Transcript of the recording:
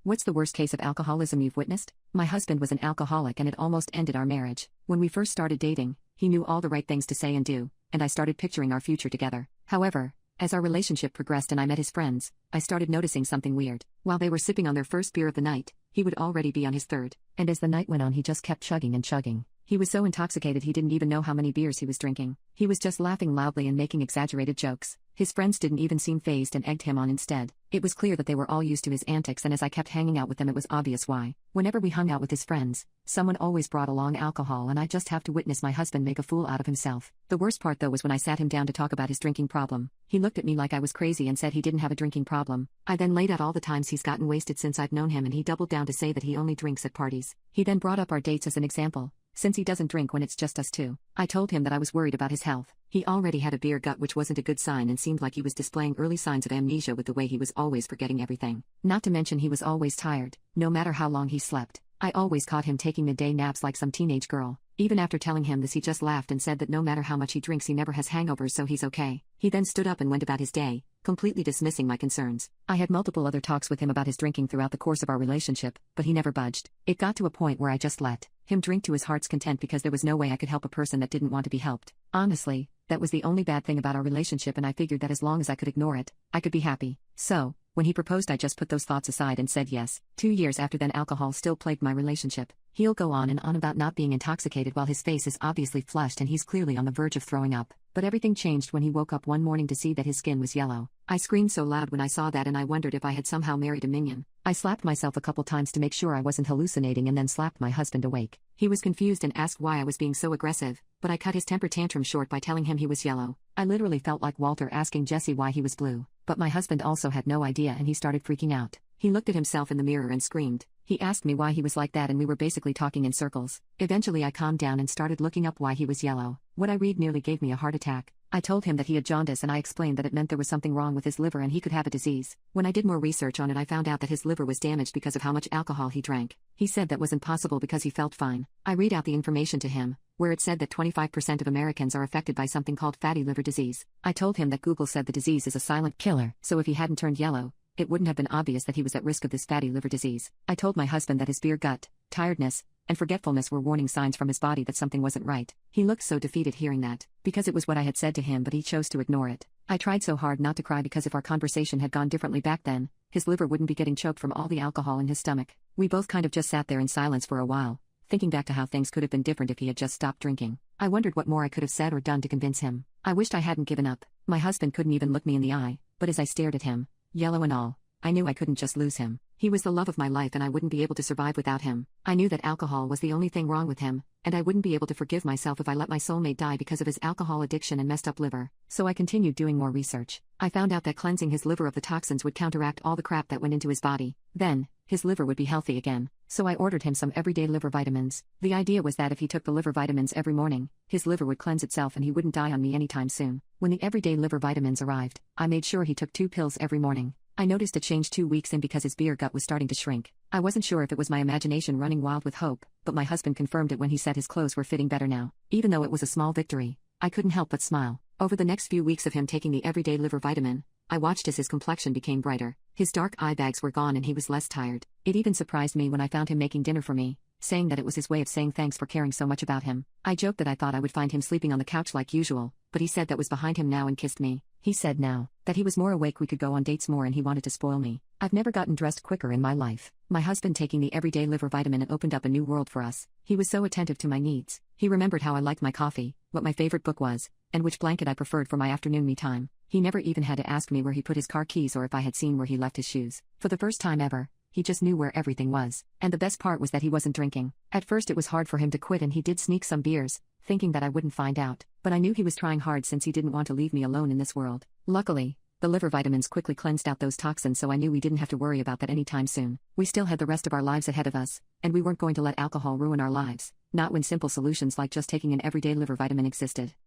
What's the worst case of alcoholism you've witnessed? My husband was an alcoholic and it almost ended our marriage. When we first started dating, he knew all the right things to say and do, and I started picturing our future together. However, as our relationship progressed and I met his friends, I started noticing something weird. While they were sipping on their first beer of the night, he would already be on his third. And as the night went on, he just kept chugging and chugging. He was so intoxicated he didn't even know how many beers he was drinking. He was just laughing loudly and making exaggerated jokes. His friends didn't even seem fazed and egged him on instead. It was clear that they were all used to his antics, and as I kept hanging out with them it was obvious why. Whenever we hung out with his friends, someone always brought along alcohol, and I just have to witness my husband make a fool out of himself. The worst part though was when I sat him down to talk about his drinking problem. He looked at me like I was crazy and said he didn't have a drinking problem. I then laid out all the times he's gotten wasted since I've known him, and he doubled down to say that he only drinks at parties. He then brought up our dates as an example, since he doesn't drink when it's just us two. I told him that I was worried about his health. He already had a beer gut, which wasn't a good sign, and seemed like he was displaying early signs of amnesia with the way he was always forgetting everything. Not to mention he was always tired, no matter how long he slept. I always caught him taking midday naps like some teenage girl. Even after telling him this, he just laughed and said that no matter how much he drinks he never has hangovers, so he's okay. He then stood up and went about his day, completely dismissing my concerns. I had multiple other talks with him about his drinking throughout the course of our relationship, but he never budged. It got to a point where I just let him drink to his heart's content because there was no way I could help a person that didn't want to be helped. Honestly, that was the only bad thing about our relationship, and I figured that as long as I could ignore it, I could be happy. So, when he proposed, I just put those thoughts aside and said yes. 2 years after then, alcohol still plagued my relationship. He'll go on and on about not being intoxicated while his face is obviously flushed and he's clearly on the verge of throwing up. But everything changed when he woke up one morning to see that his skin was yellow. I screamed so loud when I saw that, and I wondered if I had somehow married a minion. I slapped myself a couple times to make sure I wasn't hallucinating and then slapped my husband awake. He was confused and asked why I was being so aggressive, but I cut his temper tantrum short by telling him he was yellow. I literally felt like Walter asking Jesse why he was blue. But my husband also had no idea, and he started freaking out. He looked at himself in the mirror and screamed. He asked me why he was like that, and we were basically talking in circles. Eventually I calmed down and started looking up why he was yellow. What I read nearly gave me a heart attack. I told him that he had jaundice, and I explained that it meant there was something wrong with his liver and he could have a disease. When I did more research on it, I found out that his liver was damaged because of how much alcohol he drank. He said that wasn't possible because he felt fine. I read out the information to him, where it said that 25% of Americans are affected by something called fatty liver disease. I told him that Google said the disease is a silent killer, so if he hadn't turned yellow, it wouldn't have been obvious that he was at risk of this fatty liver disease. I told my husband that his beer gut, tiredness, and forgetfulness were warning signs from his body that something wasn't right. He looked so defeated hearing that, because it was what I had said to him, but he chose to ignore it. I tried so hard not to cry, because if our conversation had gone differently back then, his liver wouldn't be getting choked from all the alcohol in his stomach. We both kind of just sat there in silence for a while, thinking back to how things could have been different if he had just stopped drinking. I wondered what more I could have said or done to convince him. I wished I hadn't given up. My husband couldn't even look me in the eye, but as I stared at him, yellow and all, I knew I couldn't just lose him. He was the love of my life, and I wouldn't be able to survive without him. I knew that alcohol was the only thing wrong with him, and I wouldn't be able to forgive myself if I let my soulmate die because of his alcohol addiction and messed up liver. So I continued doing more research. I found out that cleansing his liver of the toxins would counteract all the crap that went into his body. Then, his liver would be healthy again. So I ordered him some everyday liver vitamins. The idea was that if he took the liver vitamins every morning, his liver would cleanse itself and he wouldn't die on me anytime soon. When the everyday liver vitamins arrived, I made sure he took 2 pills every morning. I noticed a change 2 weeks in because his beer gut was starting to shrink. I wasn't sure if it was my imagination running wild with hope, but my husband confirmed it when he said his clothes were fitting better now. Even though it was a small victory, I couldn't help but smile. Over the next few weeks of him taking the everyday liver vitamin, I watched as his complexion became brighter. His dark eye bags were gone and he was less tired. It even surprised me when I found him making dinner for me, saying that it was his way of saying thanks for caring so much about him. I joked that I thought I would find him sleeping on the couch like usual, but he said that was behind him now and kissed me. He said now that he was more awake, we could go on dates more, and he wanted to spoil me. I've never gotten dressed quicker in my life. My husband taking the everyday liver vitamin opened up a new world for us. He was so attentive to my needs. He remembered how I liked my coffee, what my favorite book was, and which blanket I preferred for my afternoon me time. He never even had to ask me where he put his car keys or if I had seen where he left his shoes. For the first time ever, he just knew where everything was. And the best part was that he wasn't drinking. At first it was hard for him to quit, and he did sneak some beers, thinking that I wouldn't find out. But I knew he was trying hard since he didn't want to leave me alone in this world. Luckily, the liver vitamins quickly cleansed out those toxins, so I knew we didn't have to worry about that anytime soon. We still had the rest of our lives ahead of us, and we weren't going to let alcohol ruin our lives. Not when simple solutions like just taking an everyday liver vitamin existed.